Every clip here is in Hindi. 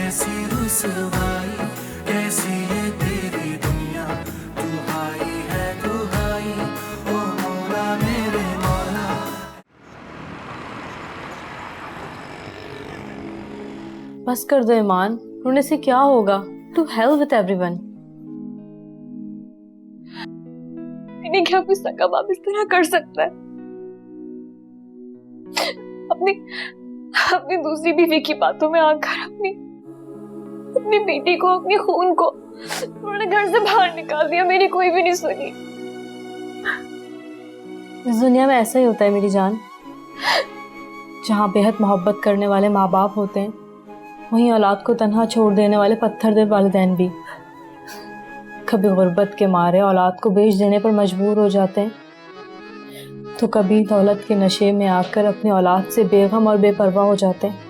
कैसी रुसवाई, कैसी ये तेरी दुनिया, तू हाई है तू हाई, ओ मौला मेरे मौला। बस कर दो ईमान, रोने से क्या होगा? To hell with everyone. मैंने क्या कुछ सका बाप इस तरह कर सकता है? अपनी दूसरी बीवी की बातों में आकर अपनी बेटी को, अपने खून को उन्होंने घर से बाहर निकाल दिया। मेरी कोई भी नहीं सुनी। इस दुनिया में ऐसा ही होता है मेरी जान। जहाँ बेहद मोहब्बत करने वाले माँ बाप होते हैं, वहीं औलाद को तन्हा छोड़ देने वाले पत्थर दे वालिदैन भी कभी गुर्बत के मारे औलाद को बेच देने पर मजबूर हो जाते हैं, तो कभी दौलत के नशे में आकर अपनी औलाद से बेगम और बेपरवाह हो जाते हैं।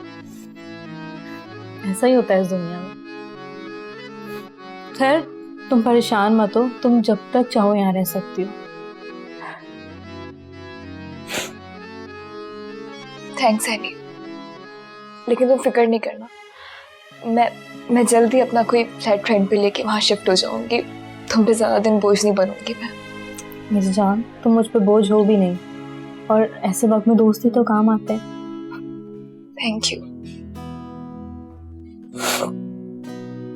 ऐसा ही होता है इस दुनिया में। खैर, तुम परेशान मत हो, तुम जब तक चाहो यहाँ रह सकती हो। थैंक्स हैनी, लेकिन तुम फिक्र नहीं करना। मैं जल्दी अपना कोई फ्लैट रेंट पे लेके वहां शिफ्ट हो जाऊंगी। तुम पे ज्यादा दिन बोझ नहीं बनूंगी मैं। मेरी जान, तुम मुझ पे बोझ हो भी नहीं, और ऐसे वक्त में दोस्ती तो काम आते हैं। Thank you.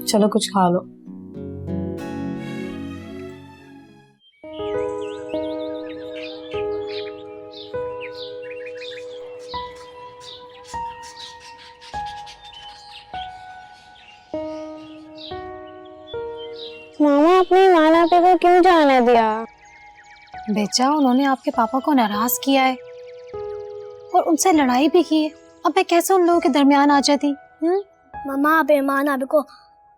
चलो कुछ खा लो। मामा, अपने माना पे को क्यों जाने दिया? बेचा, उन्होंने आपके पापा को नाराज किया है और उनसे लड़ाई भी की है। अब मैं कैसे उन लोगों के दरमियान आ जाती? मामा, आप ईमान अभी को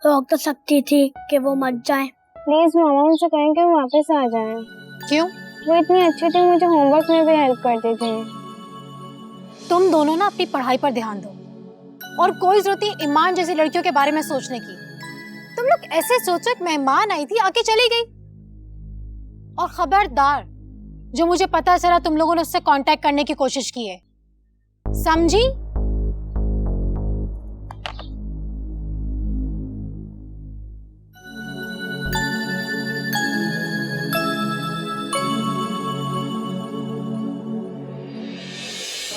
रोक तो सकती थी कि वो मत जाए। प्लीज मामा, उनसे कहें कि वो वापस आ जाए। क्यों? वो इतनी अच्छी थी, मुझे होमवर्क में भी हेल्प करती थी। तुम दोनों ना अपनी पढ़ाई पर ध्यान दो, और कोई जरूरत नहीं ईमान जैसी लड़कियों के बारे में सोचने की। तुम लोग ऐसे सोचो, एक मेहमान आई थी, आके चली गई। और खबरदार, जो मुझे पता चला तुम लोगों ने उससे कांटेक्ट करने की कोशिश की है, समझी?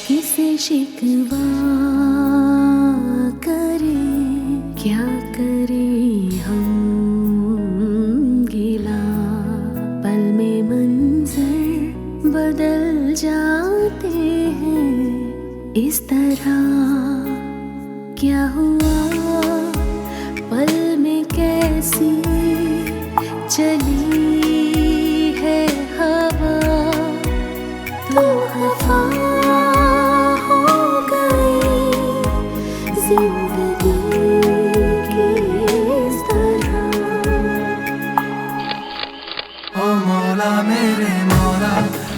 किसे शिकवा करे, क्या करे हम गिला, पल में मंजर बदल जाते हैं इस तरह। क्या हुआ पल में कैसी चली है हवा, तो खफा जिंदगी की इस तरह। ओ मौला मेरे मौला,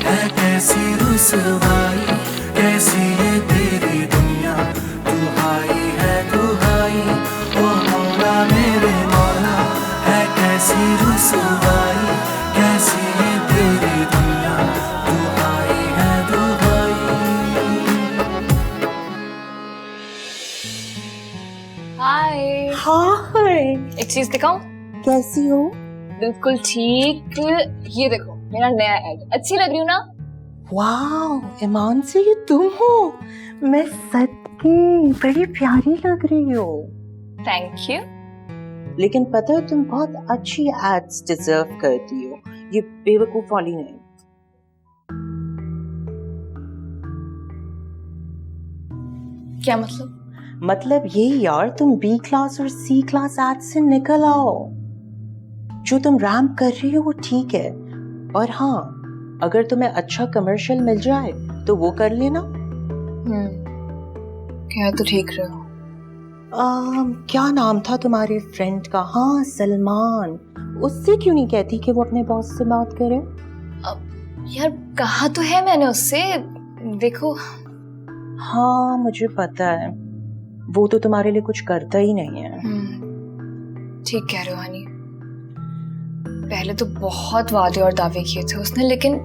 है कैसी रुसवाई, कैसी ये तेरी दुनिया, तू हाई है तू हाई, ओ मौला मेरे मौला, है कैसी रुसवाई, कैसी ये तेरी दुनिया, तू हाई है तू हाई। हाय। हाय, एक चीज दिखाऊं? कैसी हो? बिल्कुल ठीक। ये देखो मेरा नया एड, अच्छी लग रही हूँ ना? वाओ, ईमान से ये तुम हो? मैं सच्ची बड़ी प्यारी लग रही हो। Thank you. लेकिन पता है, तुम बहुत अच्छी एड्स डिजर्व करती हो, ये बेवकूफ वाली नहीं। क्या मतलब? मतलब ये यार, तुम बी क्लास और सी क्लास एड्स से निकल आओ। जो तुम रैम्प कर रही हो वो ठीक है, और हाँ, अगर तुम्हें अच्छा कमर्शियल मिल जाए तो वो कर लेना। क्या तो ठीक रहे हो। क्या नाम था तुम्हारे फ्रेंड का? हाँ, सलमान। उससे क्यों नहीं कहती कि वो अपने बॉस से बात करे? यार कहा तो है मैंने उससे, देखो। हाँ मुझे पता है, वो तो तुम्हारे लिए कुछ करता ही नहीं है। ठीक कह रहे हो हनी। पहले तो बहुत वादे और दावे किए थे उसने, लेकिन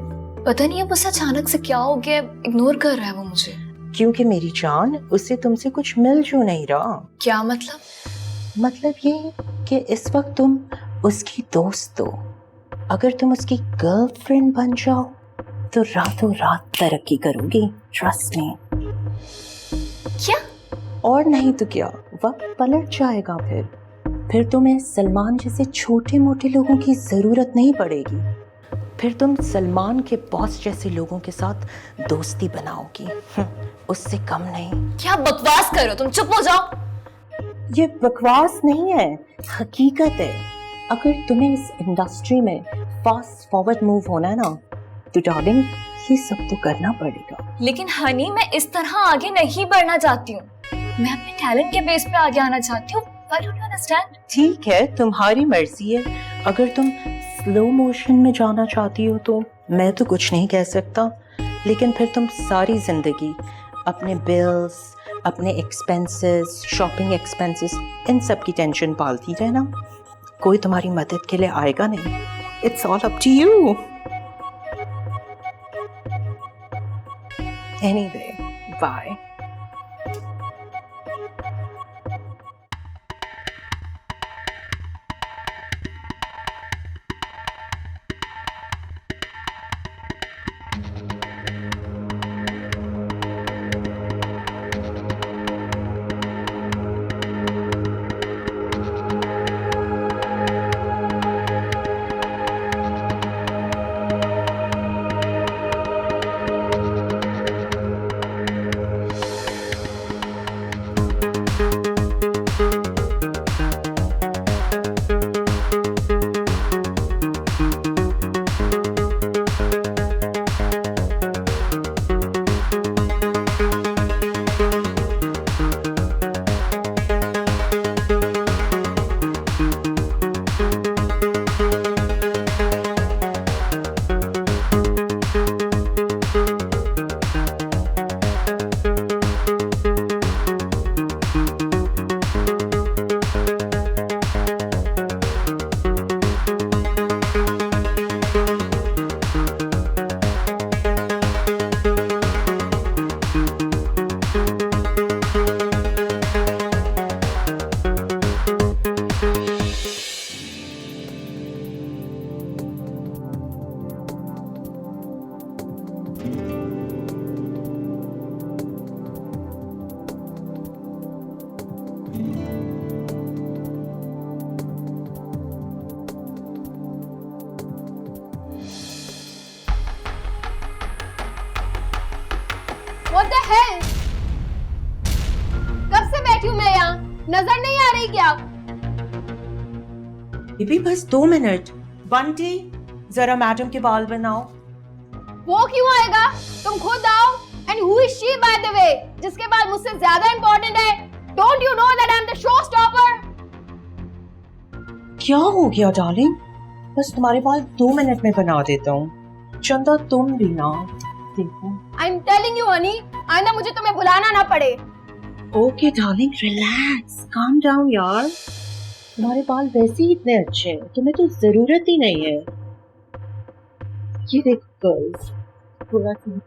पता नहीं अब उसे अचानक से क्या हो गया, इग्नोर कर रहा है वो मुझे। क्योंकि मेरी जान उससे तुमसे कुछ मिल जो नहीं रहा। क्या मतलब? मतलब ये कि इस वक्त तुम उसकी दोस्त हो। अगर तुम उसकी गर्लफ्रेंड बन जाओ तो रातों रात तरक्की करोगी, ट्रस्ट मी। क्या? और नहीं तो क्या, वक्त पलट जाएगा। फिर तुम्हें सलमान जैसे छोटे मोटे लोगों की जरूरत नहीं पड़ेगी। फिर तुम सलमान के बॉस जैसे लोगों के साथ दोस्ती बनाओगी, उससे कम नहीं। क्या बकवास कर रहे हो तुम? चुप हो जाओ। ये बकवास नहीं है, हकीकत है। अगर तुम्हें इस इंडस्ट्री में फास्ट फॉरवर्ड मूव होना है ना, तो डार्लिंग ये सब तो करना पड़ेगा। लेकिन हनी, मैं इस तरह आगे नहीं बढ़ना चाहती हूँ। मैं अपने टैलेंट के बेस पे आगे आना चाहती हूँ। Why don't you understand? ठीक है, तुम्हारी मर्जी है। अगर तुम स्लो मोशन में जाना चाहती हो तो मैं तो कुछ नहीं कह सकता, लेकिन फिर तुम सारी जिंदगी अपने बिल्स, अपने एक्सपेंसेस, शॉपिंग एक्सपेंसेस, इन सब की टेंशन पालती रहना। कोई तुम्हारी मदद के लिए आएगा नहीं। It's all up to you. Anyway, bye. What the hell? कब से बैठी हूँ मैं यहाँ? नजर नहीं आ रही क्या? बीबी बस 2 मिनट। बंटी, जरा मैडम के बाल बनाओ। वो क्यों आएगा? तुम खुद आओ। And who is she by the way? जिसके बाल मुझसे ज्यादा important है? Don't you know that I'm the showstopper? क्या हो गया डार्लिंग? बस तुम्हारे बाल 2 मिनट में बना देता हूँ। चंदा तुम भी ना देखो। I'm telling you, honey, आइंदा मुझे तुम्हें बुलाना ना पड़े। Okay darling, relax, calm down यार। तुम्हारे बाल वैसे ही इतने अच्छे हैं, तुम्हें तो जरूरत ही नहीं है। ये देखो गर्ल्स, पूरा नहीं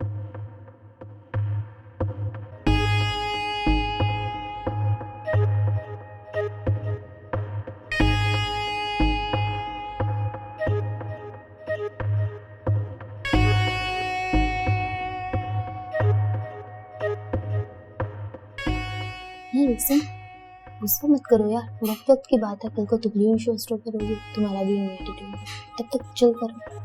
वैसे गुस्सा मत करो यार, वक्त वक्त की बात है। कल को तुम भी शो स्टॉप करोगे, तुम्हारा भी एटीट्यूड है, तब तक चिल करो।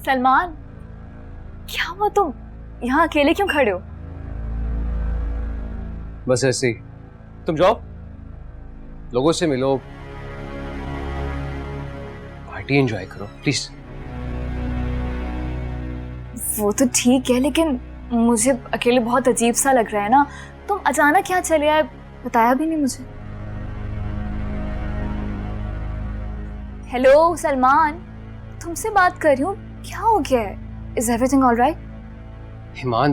सलमान, क्या हुआ? तुम यहाँ अकेले क्यों खड़े हो? बस ऐसे ही। तुम जाओ, लोगों से मिलो, पार्टी एंजॉय करो प्लीज। वो तो ठीक है, लेकिन मुझे अकेले बहुत अजीब सा लग रहा है ना। तुम अचानक क्या चले आए, बताया भी नहीं मुझे। हेलो सलमान, तुमसे बात कर रही हूँ, क्या हो गया है? Is everything all right? Iman,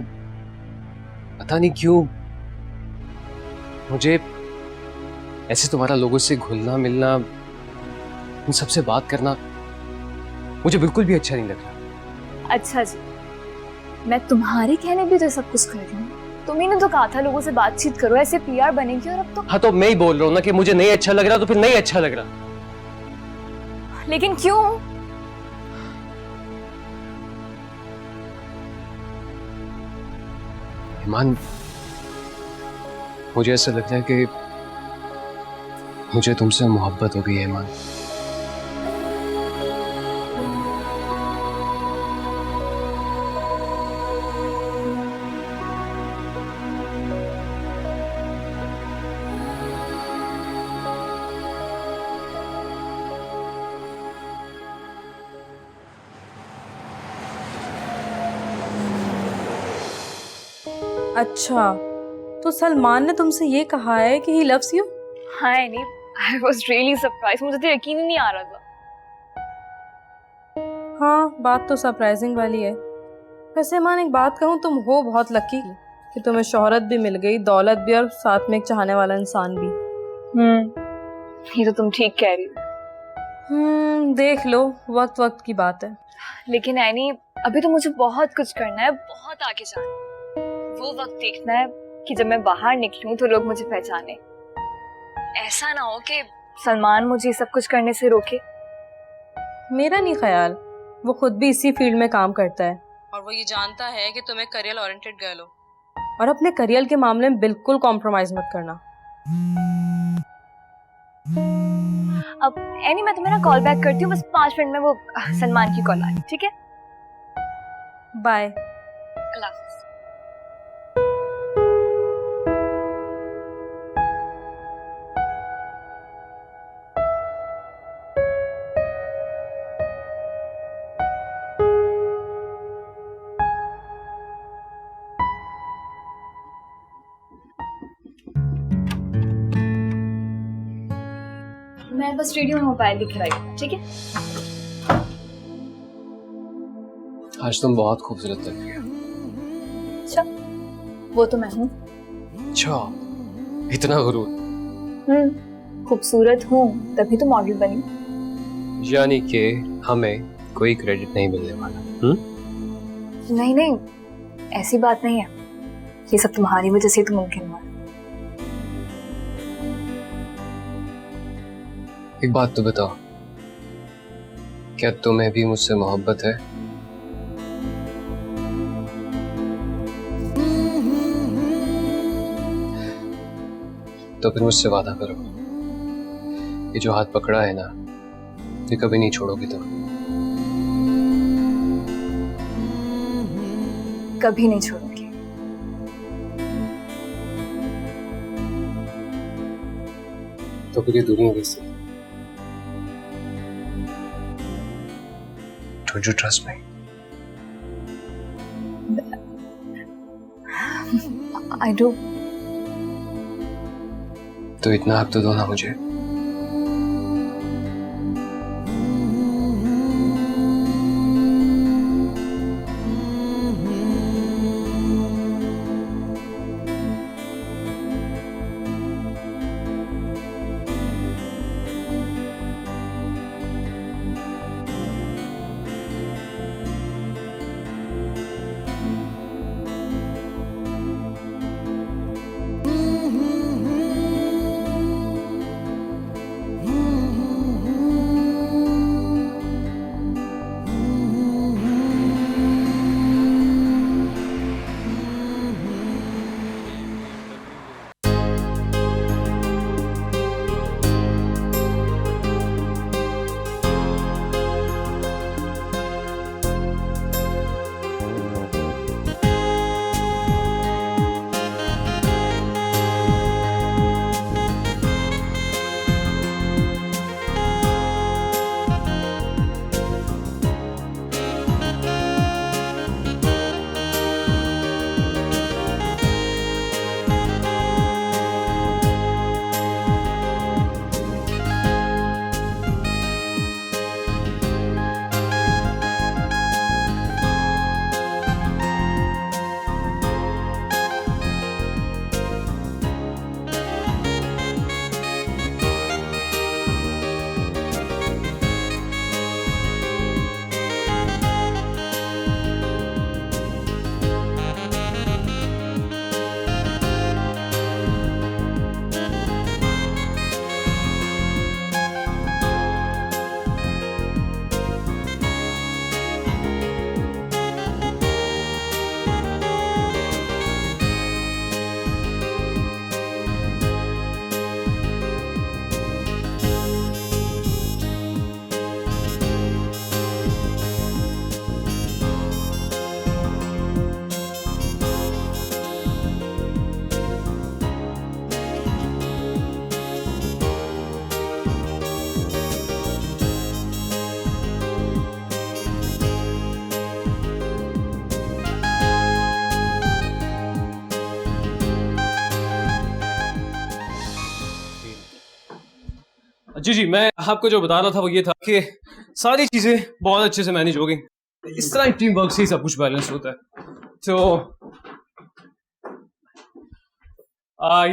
पता नहीं क्यों मुझे ऐसे तुम्हारा लोगों से घुलना मिलना, उन सबसे बात करना मुझे बिल्कुल भी अच्छा नहीं लग रहा। अच्छा जी, मैं तुम्हारे कहने भी तो सब कुछ कर रही हूँ। तुम्ही ने तो कहा था लोगों से बातचीत करो, ऐसे पीआर बनेगी, और अब तो। हाँ तो मैं ही बोल रहा हूँ ना कि मुझे नहीं अच्छा लग रहा, तो फिर नहीं अच्छा लग रहा। लेकिन क्यों? ईमान, मुझे ऐसा लगता है कि मुझे तुमसे मोहब्बत हो गई है ईमान। अच्छा, तो सलमान ने तुमसे ये कहा है कि ही लव्स यू? हाँ नहीं, आई वॉज रियली सरप्राइज, मुझे तो यकीन ही नहीं आ रहा था। हाँ, बात तो सरप्राइजिंग वाली है। वैसे मान एक बात कहूँ, तुम हो बहुत लकी कि तुम्हें शोहरत भी मिल गई, दौलत भी, और साथ में एक चाहने वाला इंसान भी। ये तो तुम ठीक कह रही हो। देख लो, वक्त वक्त की बात है। लेकिन ऐनी, अभी तो मुझे बहुत कुछ करना है, बहुत आगे जाना है। वो वक्त देखना है कि जब मैं बाहर निकलूं तो लोग मुझे पहचाने। ऐसा ना हो कि सलमान मुझे सब कुछ करने से रोके। मेरा नहीं ख्याल, वो खुद भी इसी फील्ड में काम करता है, और वो ये जानता है कि तुम एक करियर ओरिएंटेड गर्ल हो, और अपने करियर के मामले में बिल्कुल कॉम्प्रोमाइज मत करना। अब ऐनी, मैं तुम्हें ना कॉल बैक करती हूँ, बस 5 मिनट में वो सलमान की कॉल आ रही, ठीक है? बाय। अल्लाह हाफ़िज़। मैं बस रेडियो में मोबाइल दिख रहा है, ठीक है? आज तुम बहुत खूबसूरत लग रही हो। अच्छा, वो तो मैं हूँ। अच्छा, इतना गुरूर? खूबसूरत हूँ तभी तो मॉडल बनी। यानी कि हमें कोई क्रेडिट नहीं मिलने वाला? नहीं नहीं, ऐसी बात नहीं है, ये सब तुम्हारी वजह से तो मुमकिन हुआ। एक बात तो बताओ, क्या तुम्हें भी मुझसे मोहब्बत है? तो फिर मुझसे वादा करो, ये जो हाथ पकड़ा है ना, ये कभी नहीं छोड़ोगी तुम? कभी नहीं छोड़ूंगी। तो फिर ये दुनिया कैसी? Don't you trust me? I do. तो इतना हक तो दो ना मुझे। जी, मैं आपको जो बता रहा था वो ये था कि सारी चीजें बहुत अच्छे से मैनेज हो गई। इस तरह टीम वर्क से ही सब कुछ बैलेंस होता है। तो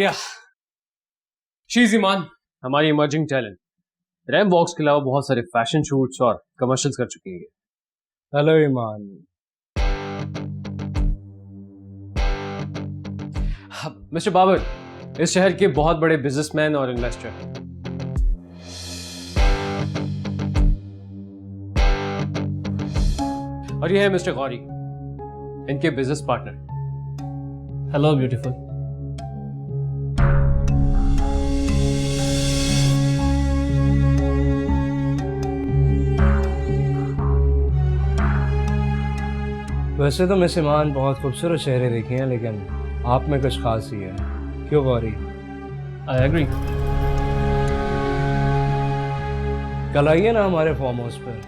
या शी इज ईमान, हमारी इमर्जिंग टैलेंट। रैम वॉक्स के अलावा बहुत सारे फैशन शूट्स और कमर्शियल्स कर चुकी है। हेलो ईमान। मिस्टर बाबर इस शहर के बहुत बड़े बिजनेसमैन और इन्वेस्टर। और ये है मिस्टर गौरी, इनके बिजनेस पार्टनर। Hello beautiful. वैसे तो मिस ईमान बहुत खूबसूरत चेहरे देखे हैं, लेकिन आप में कुछ खास ही है। क्यों गौरी? I agree. कल आइए ना हमारे फार्म हाउस पर,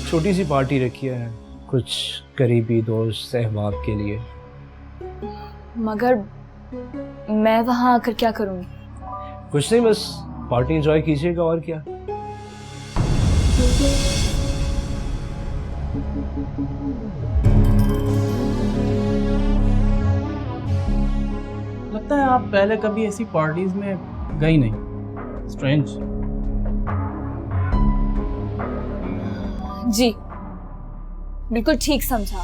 छोटी सी पार्टी रखी है कुछ करीबी दोस्त अहबाब के लिए। मगर मैं वहां आकर क्या करूंगी? कुछ नहीं, बस पार्टी एंजॉय कीजिएगा और क्या। लगता है आप पहले कभी ऐसी पार्टीज में गई नहीं। स्ट्रेंज। जी बिल्कुल ठीक समझा।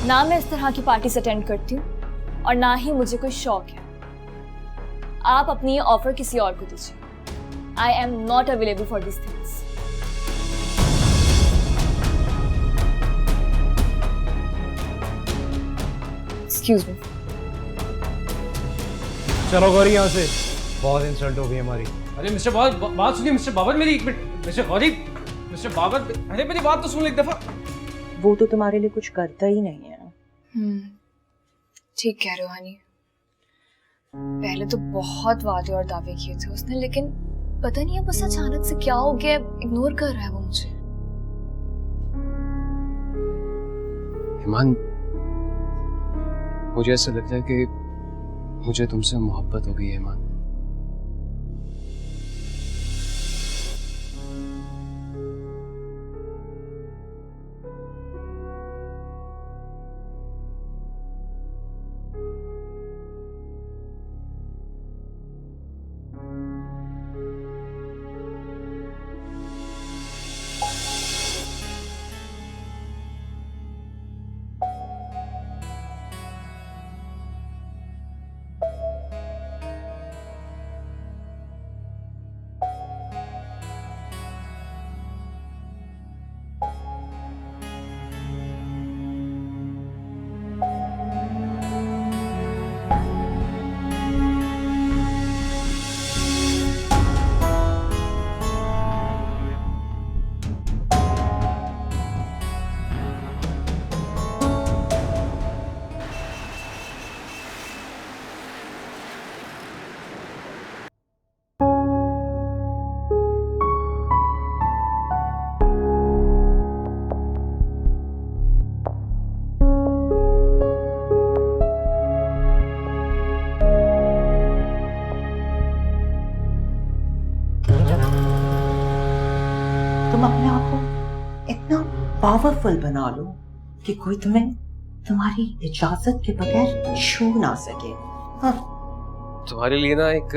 ना मैं इस तरह की पार्टी अटेंड करती हूँ और ना ही मुझे कोई शौक है। आप अपनी ये ऑफर किसी और को दीजिए। I am not available for this things. Excuse me. चलो गौरी यहाँ से, बहुत इंसल्ट हो गई हमारी। अरे मिस्टर बाबर, बात सुनिए मिस्टर बाबर मेरी, एक minute. Mister Gauri, mister Babar, अरे मेरी बात तो सुन एक दफा। वो तो तुम्हारे लिए कुछ करता ही नहीं है। ठीक कह रहे हो हनी। पहले तो बहुत वादे और दावे किए थे उसने, लेकिन पता नहीं अब बस अचानक से क्या हो गया, इग्नोर कर रहा है वो मुझे। ईमान, मुझे ऐसा लगता है कि मुझे तुमसे मोहब्बत हो गई है ईमान। तुम अपने आप को इतना पावरफुल बना लो कि कोई तुम्हें तुम्हारी इजाजत के बगैर छू ना सके। हाँ। तुम्हारे लिए ना एक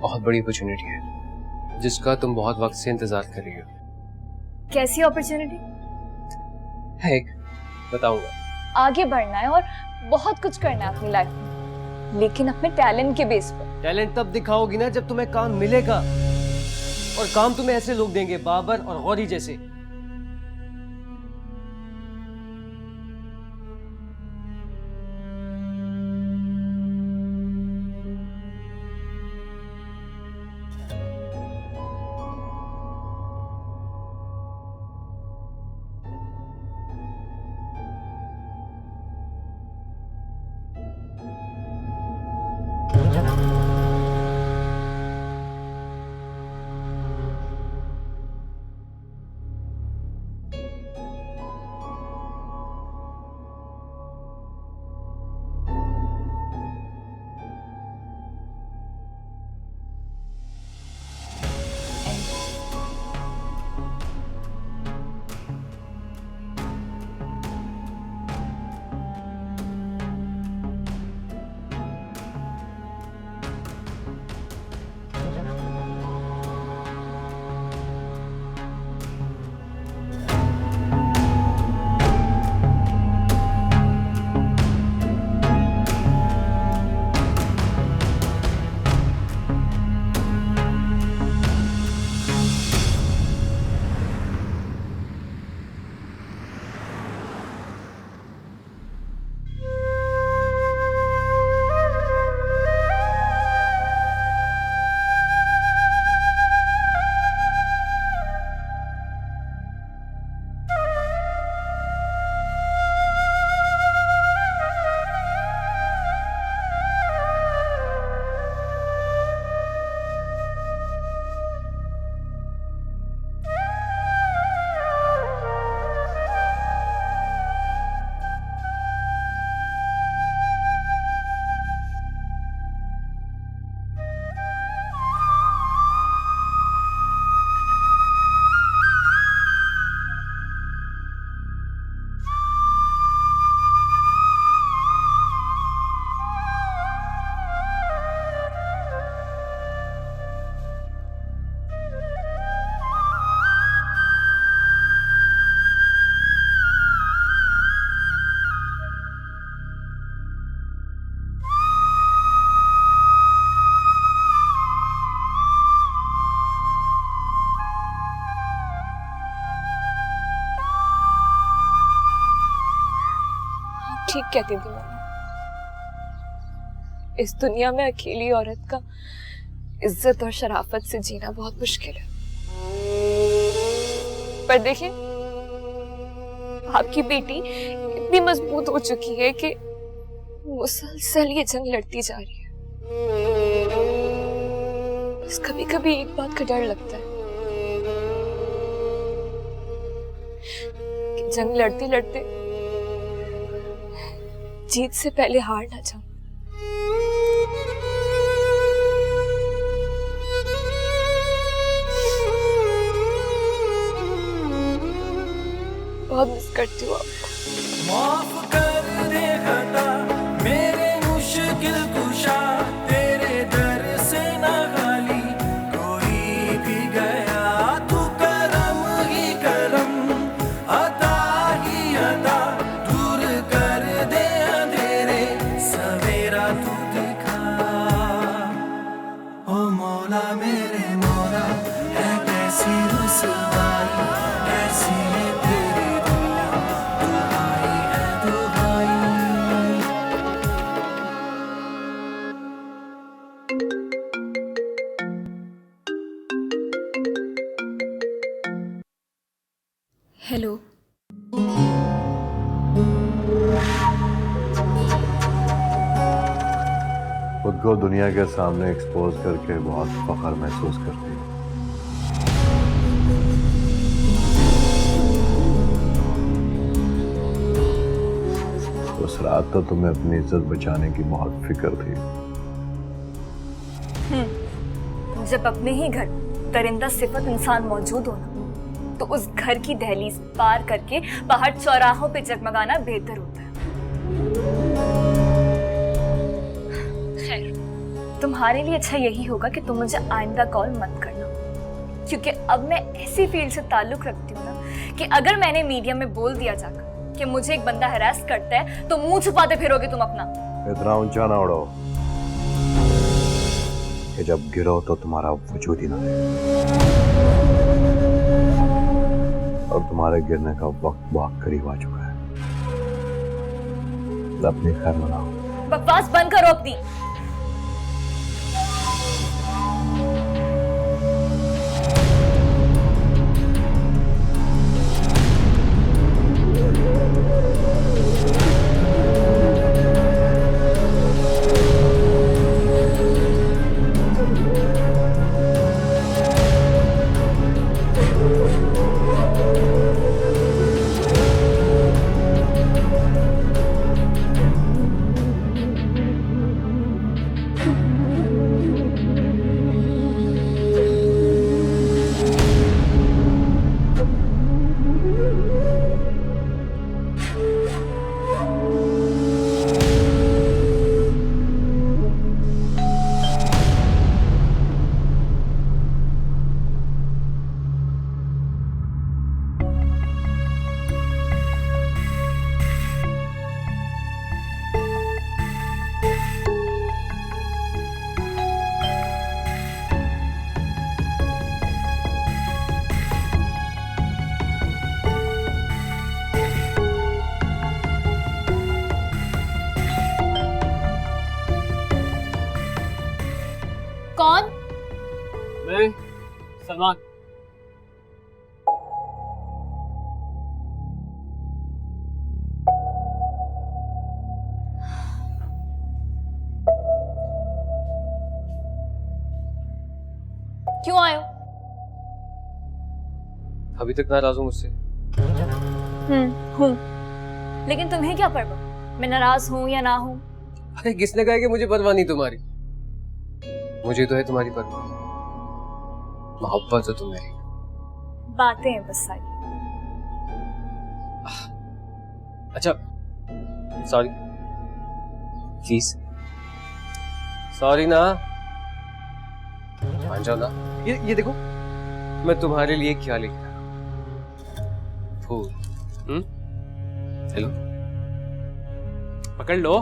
बहुत बड़ी अपॉर्चुनिटी है जिसका तुम बहुत वक्त से इंतजार कर रही हो। कैसी अपॉर्चुनिटी? है एक, बताऊंगा। आगे बढ़ना है और बहुत कुछ करना है अपनी लाइफ में, लेकिन अपने टैलेंट के बेस पर। टैलेंट तब दिखाओगी ना जब तुम्हें काम मिलेगा, और काम तुम्हें ऐसे लोग देंगे, बाबर और गौरी जैसे। ठीक कहती थी मम्मा, इस दुनिया में अकेली औरत का इज्जत और शराफत से जीना बहुत मुश्किल है। पर देखिए, आपकी बेटी इतनी मजबूत हो चुकी है कि मुसलसल ये जंग लड़ती जा रही है। बस कभी कभी एक बात का डर लगता है कि जंग लड़ते लड़ते जीत से पहले हार ना जाऊं। बहुत मिस करती हूँ आपको। माफ कर दे खता मेरे मुश्किल कुशा, तेरे दर से ना खाली कोई भी गया। तू करम ही करम, अता ही अता, दूर कर दे अंधेरे, सवेरा तू दिखा। ओ मौला मेरे मौला, है कैसी रुसवाई, कैसी है तेरी दुनिया, दुहाई है दुहाई। हेलो। खुद को दुनिया के सामने एक्सपोज करके बहुत फख्र महसूस करती है। उस रात तो तुम्हें अपनी इज्जत बचाने की बहुत फिक्र थी। जब अपने ही घर दरिंदा सिफत इंसान मौजूद हो ना, तो उस घर की दहलीज पार करके बाहर चौराहों पे जगमगाना बेहतर होता है। खैर, तुम्हारे लिए अच्छा यही होगा कि तुम मुझे आइंदा कॉल मत करना, क्योंकि अब मैं ऐसी फील्ड से ताल्लुक रखती हूँ ना कि अगर मैंने मीडिया में बोल दिया जाकर कि मुझे एक बंदा हरास करता है, तो मुंह छुपाते फिरोगे तुम अपना। इतना ऊंचा ना उड़ो कि जब गिरो तो तुम्हारा वजूद ही ना रहे। और तुम्हारे गिरने का वक्त बहुत करीब आ चुका है। अपनी खैर मनाओ। बकवास बंद करो अपनी। कौन? मैं सलमान। क्यों आए हो? अभी तक नाराज हूं मुझसे? हूँ। लेकिन तुम्हें क्या परवाह, मैं नाराज हूँ या ना हूँ? अरे किसने कहा कि मुझे परवाह नहीं तुम्हारी? मुझे तो है तुम्हारी परवाह। मोहब्बत है तुम मेरी। बातें हैं बस सारी। अच्छा सॉरी, प्लीज सॉरी ना, मान जाओ ना। ये देखो मैं तुम्हारे लिए क्या लिख रहा हूँ। फूल। हेलो, पकड़ लो।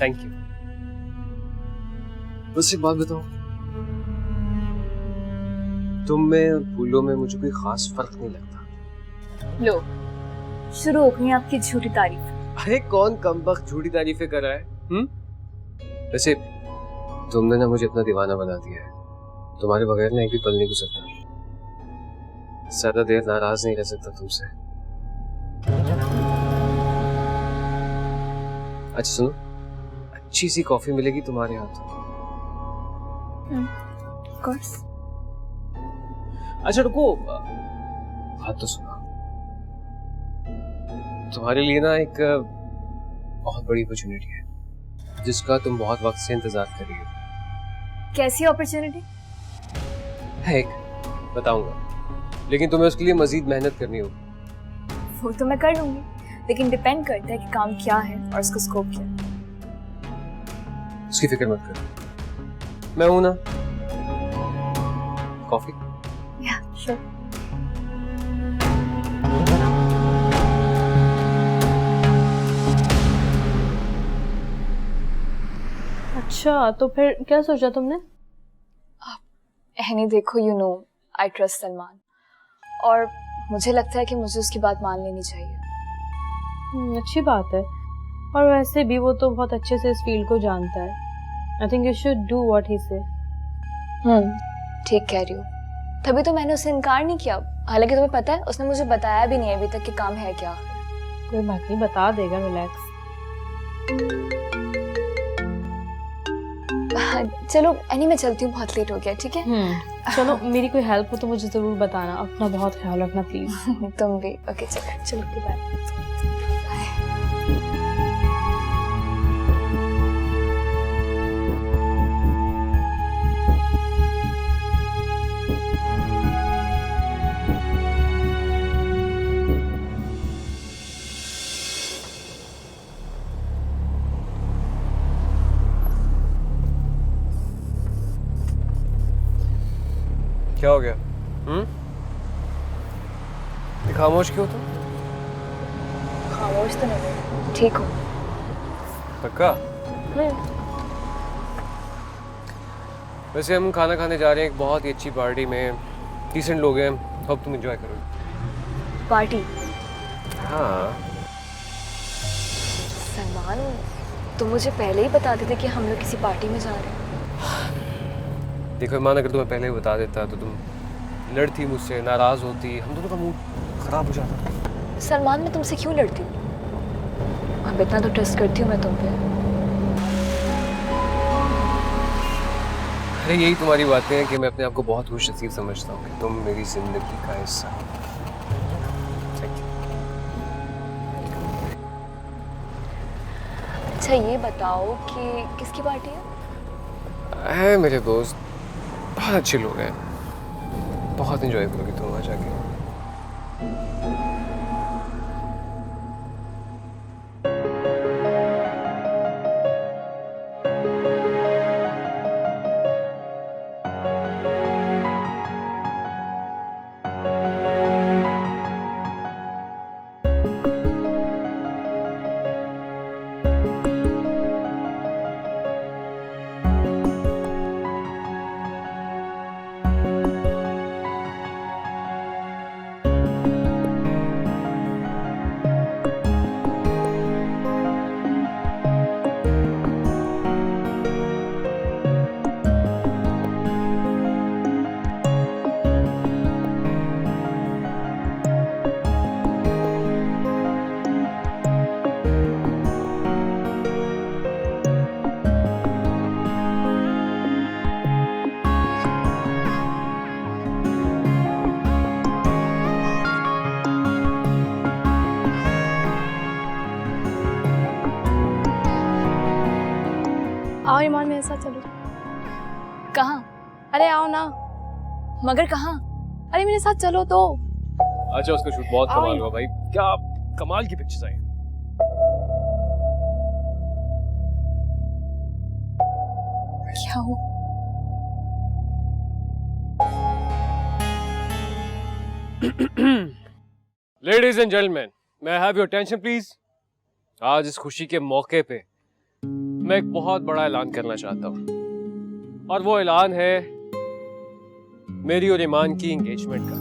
Thank you. बस एक बात बताओ, तुम में और फूलों में मुझे कोई खास फर्क नहीं लगता। लो, शुरू हो गई आपकी झूठी तारीफ। अरे कौन कमबख्त झूठी तारीफें कर रहा है? वैसे तुमने ना मुझे अपना दीवाना बना दिया है। तुम्हारे बगैर ना एक भी पल नहीं गुजरता। ज्यादा देर नाराज नहीं रह सकता तुमसे। अच्छा सुनो, अच्छी सी कॉफी मिलेगी तुम्हारे हाथ। Of course। अच्छा रुको, बात तो सुनो। तुम्हारे लिए ना एक बहुत बड़ी अपॉर्चुनिटी है जिसका तुम बहुत वक्त से इंतजार कर रही हो। कैसी अपॉर्चुनिटी? है एक, बताऊंगा, लेकिन तुम्हें उसके लिए मजीद मेहनत करनी होगी। वो तो मैं कर लूंगी, लेकिन डिपेंड करता है कि काम क्या है और उसका स्कोप क्या है। उसकी फिक्र मत करो, मैं हूं ना। कॉफी? या श्योर। अच्छा, तो फिर क्या सोचा तुमने? नहीं देखो, you know I trust Salman, और मुझे लगता है कि मुझे उसकी बात मान लेनी चाहिए। अच्छी बात है, और वैसे भी वो तो बहुत अच्छे से इस फील्ड को जानता है। I think you should do what he से। ठीक कह रही हो, तभी तो मैंने उसे इनकार नहीं किया। हालांकि तुम्हें पता है उसने मुझे बताया भी नहीं अभी तक कि काम है क्या। कोई बात नहीं, बता देगा, रिलैक्स। चलो एनी मैं चलती हूँ, बहुत लेट हो गया। ठीक है चलो, मेरी कोई हेल्प हो तो मुझे जरूर बताना। अपना बहुत ख्याल रखना प्लीज। तुम भी। ओके चलो चलो, बाय। क्या हो गया? खामोश क्यों तुम? खामोश तो नहीं, ठीक हूँ। पक्का? वैसे हम खाना खाने जा रहे हैं एक बहुत ही अच्छी पार्टी में, डिसेंट लोग हैं, होप तुम एंजॉय करोगे। पार्टी? हाँ। सलमान, तुम मुझे पहले ही बता देते कि हम लोग किसी पार्टी में जा रहे हैं। देखो ईमान, अगर तुम्हें पहले ही बता देता तो तुम लड़ती मुझसे, नाराज होती, हम दोनों का मूड खराब हो जाता। सलमान, मैं तुमसे क्यों लड़ती हूँ? अब इतना तो ट्रस्ट करती हूँ मैं तुम पे। अरे यही तुम्हारी बातें हैं कि मैं अपने आप को बहुत खुशनसीब समझता हूँ कि तुम मेरी जिंदगी का हिस्सा हो। अच्छा ये बताओ कि किसकी पार्टी है? मेरे दोस्त बहुत अच्छे लोग हैं, बहुत एंजॉय करोगे तुम वहाँ जाके। आओ ईमान, मेरे साथ चलो। कहाँ? अरे आओ ना। मगर कहाँ? अरे मेरे साथ चलो तो। अच्छा, उसका शूट बहुत कमाल हुआ भाई, क्या कमाल की पिक्चर्स आई। क्या हो? Ladies and gentleman, may I have your attention please? आज इस खुशी के मौके पे मैं एक बहुत बड़ा ऐलान करना चाहता हूँ, और वो ऐलान है मेरी और ईमान की एंगेजमेंट का।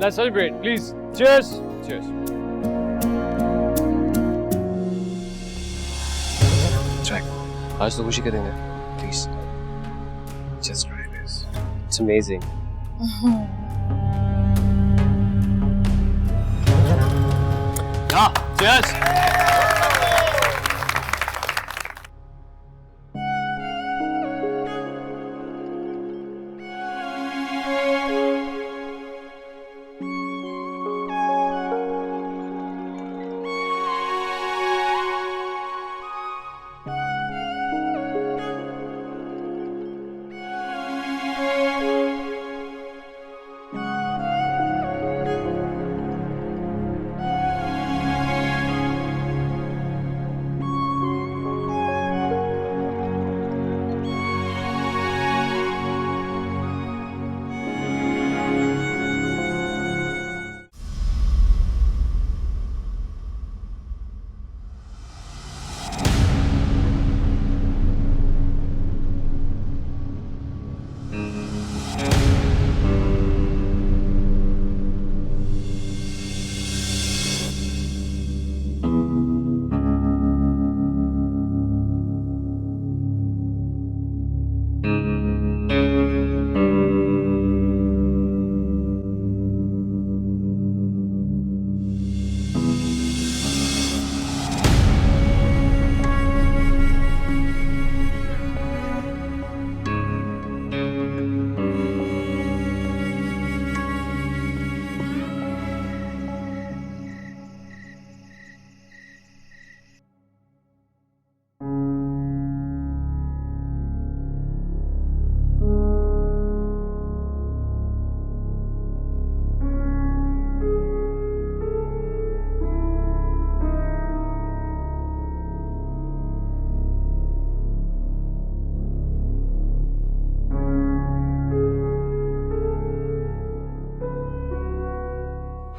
Let's celebrate, please. Cheers. Cheers. Try. आज तो खुशी करेंगे. Please. Just try this. It's amazing. Yeah. Cheers.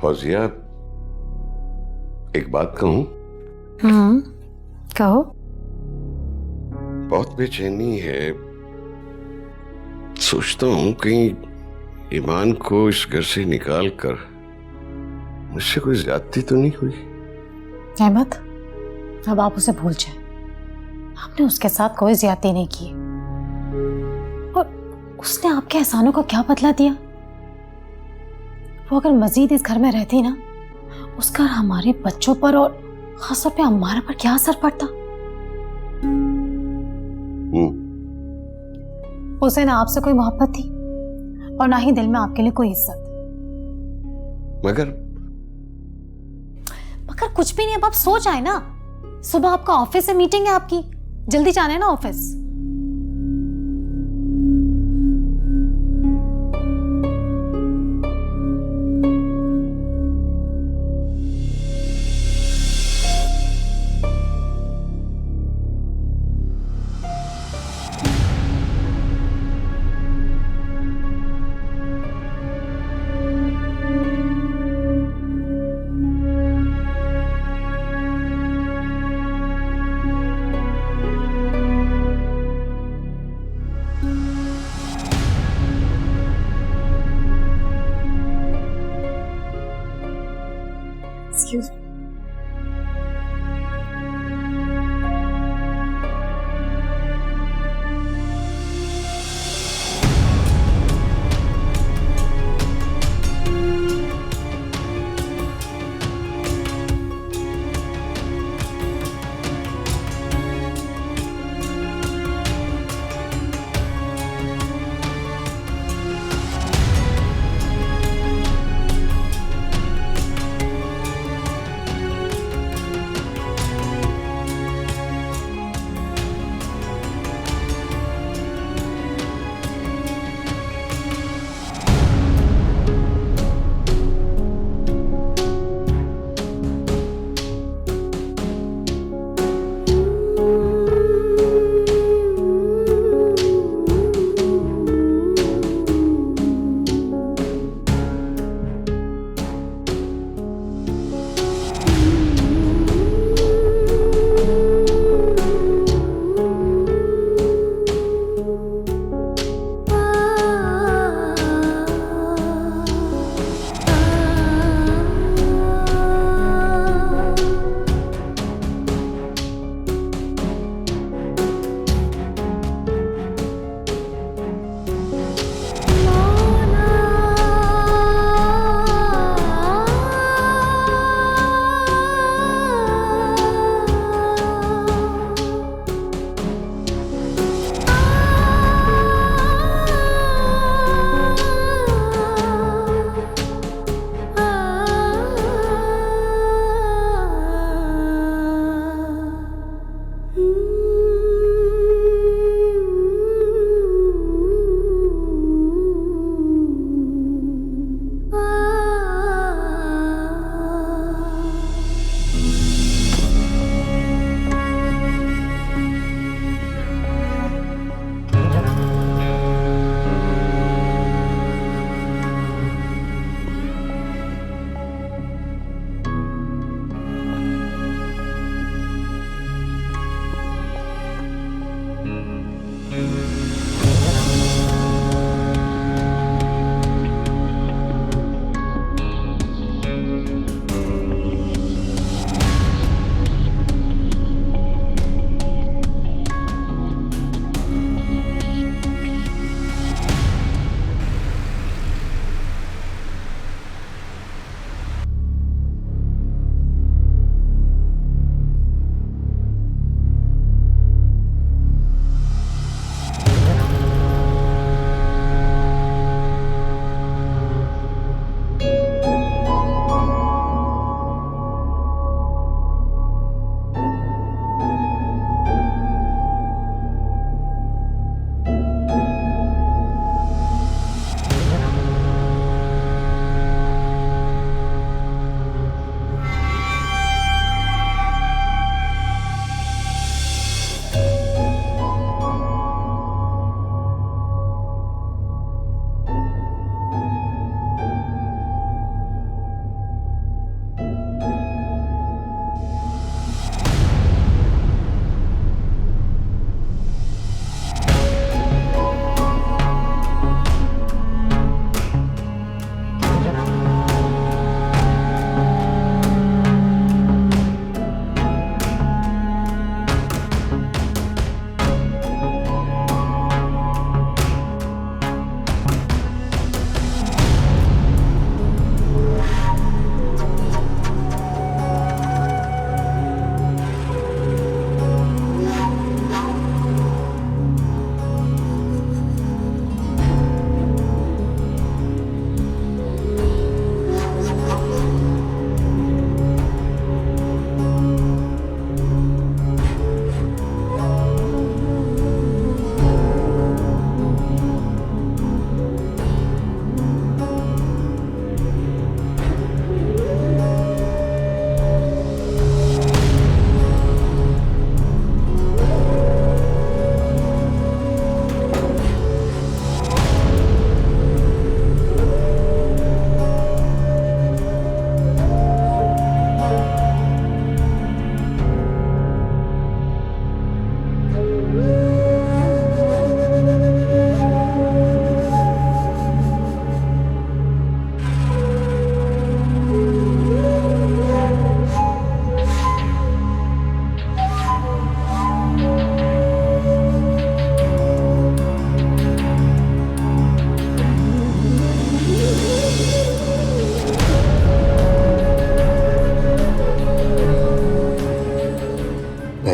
Fauzia, एक बात कहूं? कहो। बहुत बेचैनी है। सोचता हूं कहीं ईमान को इस घर से निकाल कर मुझसे कोई ज्यादती तो नहीं हुई। अहमद, अब आप उसे भूल जाए। आपने उसके साथ कोई ज्यादती नहीं की और उसने आपके एहसानों का क्या बदला दिया? वो अगर मजीद इस घर में रहती ना, उसका हमारे बच्चों पर और खासतौर पे अम्मारा पर क्या असर पड़ता? उसे ना आपसे कोई मोहब्बत थी और ना ही दिल में आपके लिए कोई इज्जत। मगर कुछ भी नहीं। अब आप सो जाए ना, सुबह आपका ऑफिस से मीटिंग है आपकी, जल्दी जाना है ना ऑफिस। Excuse me.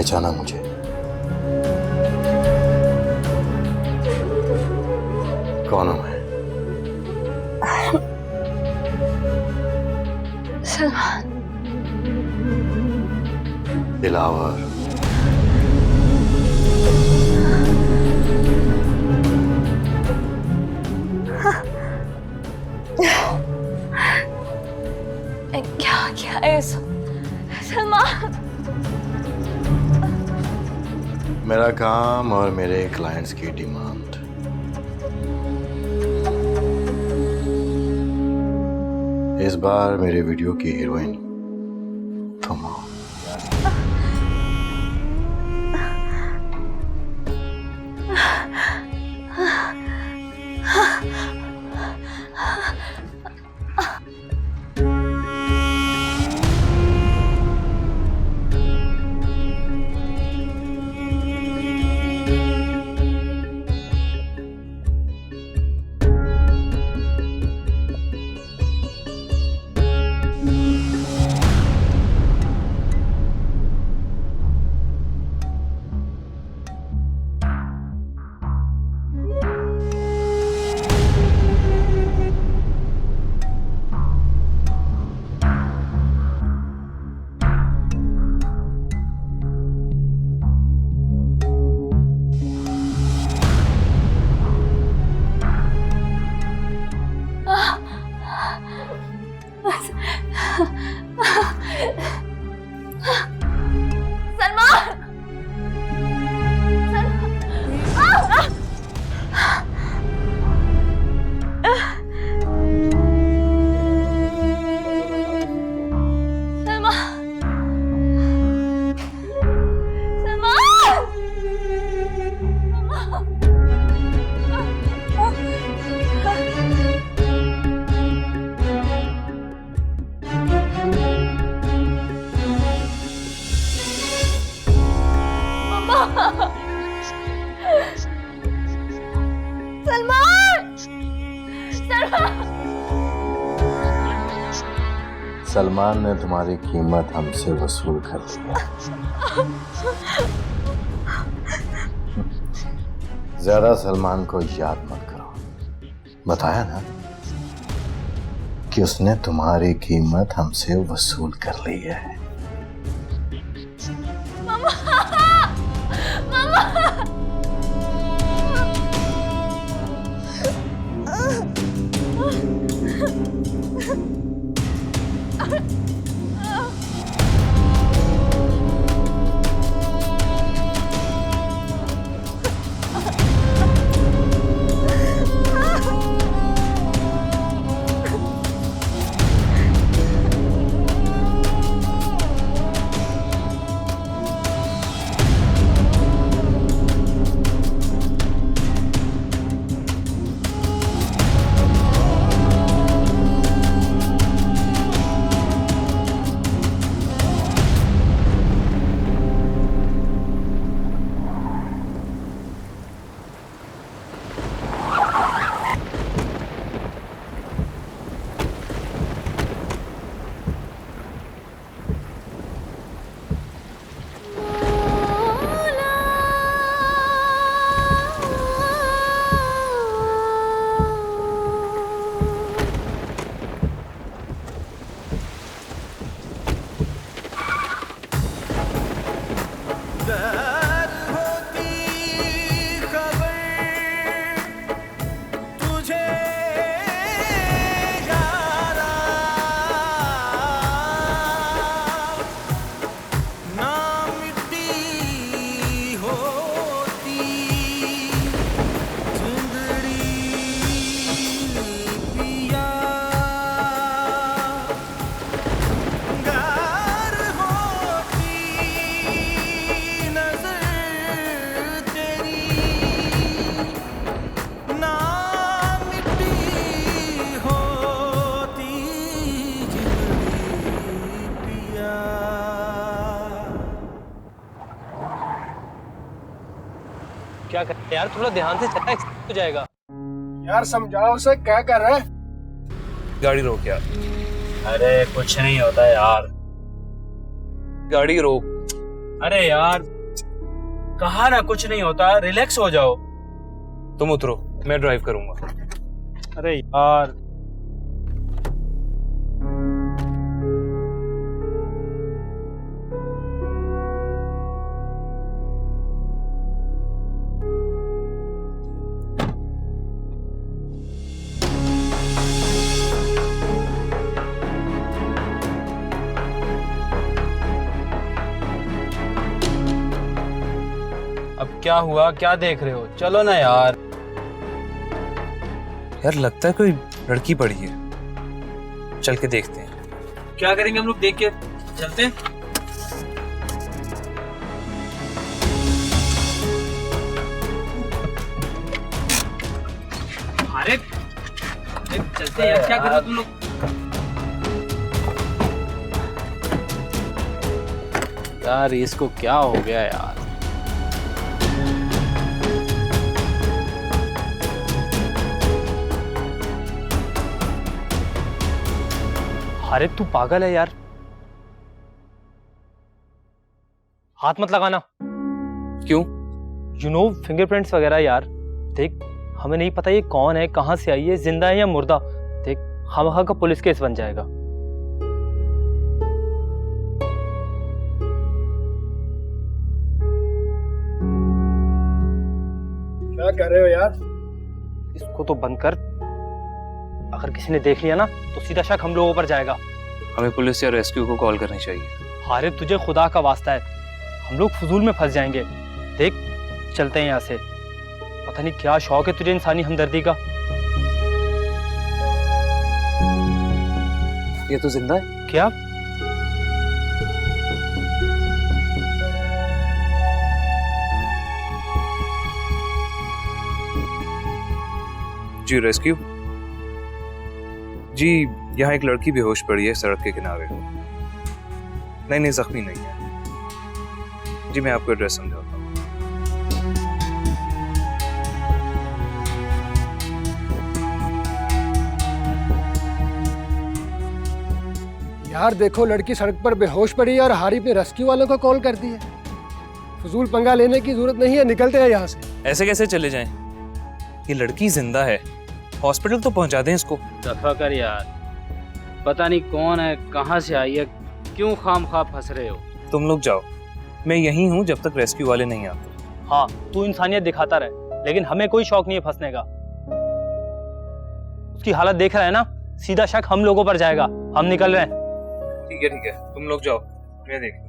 पहचाना मुझे? कौन हूं मैं? सलमान। दिलावर। क्या है सलमान? मेरा काम और मेरे क्लाइंट्स की डिमांड। इस बार मेरे वीडियो की हीरोइन तुम हो। सलमान ने तुम्हारी कीमत हमसे वसूल कर लिया। ज्यादा सलमान को याद मत करो। बताया ना कि उसने तुम्हारी कीमत हमसे वसूल कर ली है। मामा, मामा। क्या कर यार, थोड़ा ध्यान से चला, हो जाएगा यार। समझाओ उसे, क्या कर रहा है? गाड़ी रोक यार। अरे कुछ नहीं होता यार, गाड़ी रोक। अरे यार कहा ना कुछ नहीं होता, रिलैक्स हो जाओ। तुम उतरो, मैं ड्राइव करूंगा। अरे यार अब क्या हुआ, क्या देख रहे हो? चलो ना यार। यार लगता है कोई लड़की पड़ी है, चल के देखते हैं। क्या करेंगे हम लोग, देख के चलते हैं। अरे चलते हैं यार, क्या कर रहे हो तुम लोग? यार इसको क्या हो गया यार? अरे तू पागल है यार, हाथ मत लगाना। क्यों? यू नो फिंगरप्रिंट्स वगैरह यार। देख हमें नहीं पता ये कौन है, कहां से आई है, जिंदा है या मुर्दा। देख हम का पुलिस केस बन जाएगा। क्या कर रहे हो यार? इसको तो बंद कर, अगर किसी ने देख लिया ना तो सीधा शक हम लोगों पर जाएगा। हमें पुलिस या रेस्क्यू को कॉल करनी चाहिए। अरे तुझे खुदा का वास्ता है, हम लोग फजूल में फंस जाएंगे। देख चलते हैं यहाँ से। पता नहीं क्या शौक है तुझे इंसानी हमदर्दी का। ये तो जिंदा है। क्या? जी रेस्क्यू जी, यहाँ एक लड़की बेहोश पड़ी है सड़क के किनारे। नहीं जख्मी नहीं है जी, मैं आपको एड्रेस समझाता हूँ। यार देखो, लड़की सड़क पर बेहोश पड़ी है और हारिफ ने रेस्क्यू वालों को कॉल कर दी है। फजूल पंगा लेने की जरूरत नहीं है, निकलते हैं यहाँ से। ऐसे कैसे चले जाएं? ये लड़की जिंदा है, हॉस्पिटल तो पहुंचा दें इसको। दफा कर यार, पता नहीं कौन है, कहां से आई है, क्यों खामखा फंस रहे हो? तुम लोग जाओ, मैं यहीं हूं जब तक रेस्क्यू वाले नहीं आते। हाँ तू इंसानियत दिखाता रहे, लेकिन हमें कोई शौक नहीं है फंसने का। उसकी हालत देख रहा है ना, सीधा शक हम लोगों पर जाएगा। हम निकल रहे हैं। ठीक है, तुम लोग जाओ, मैं देख।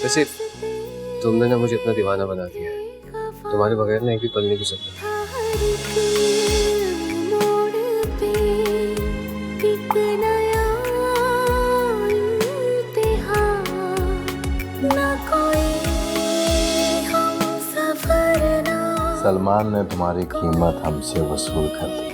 वैसे तुमने ना मुझे इतना दीवाना बना दिया है, तुम्हारे बगैर ना एक भी पल नहीं गुजर सकता। सलमान ने तुम्हारी कीमत हमसे वसूल कर दिया।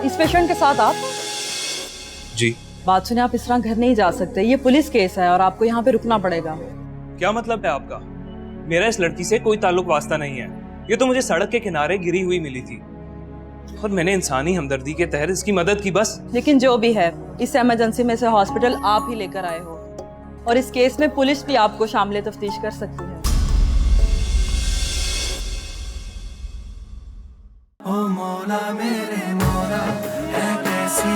इस पेशेंट के साथ आप? जी। बात सुने, आप इस तरह घर नहीं जा सकते, ये पुलिस केस है और आपको यहाँ पे रुकना पड़ेगा। क्या मतलब है आपका? मेरा इस लड़की से कोई ताल्लुक वास्ता नहीं है। ये तो मुझे सड़क के किनारे गिरी हुई मिली थी और मैंने इंसानी हमदर्दी के तहत इसकी मदद की बस। लेकिन जो भी है, इस इमरजेंसी में से हॉस्पिटल आप ही लेकर आए हो और इस केस में पुलिस भी आपको शामिल तफ्तीश कर सकती है। ओ मौला मेरे मौला है कैसी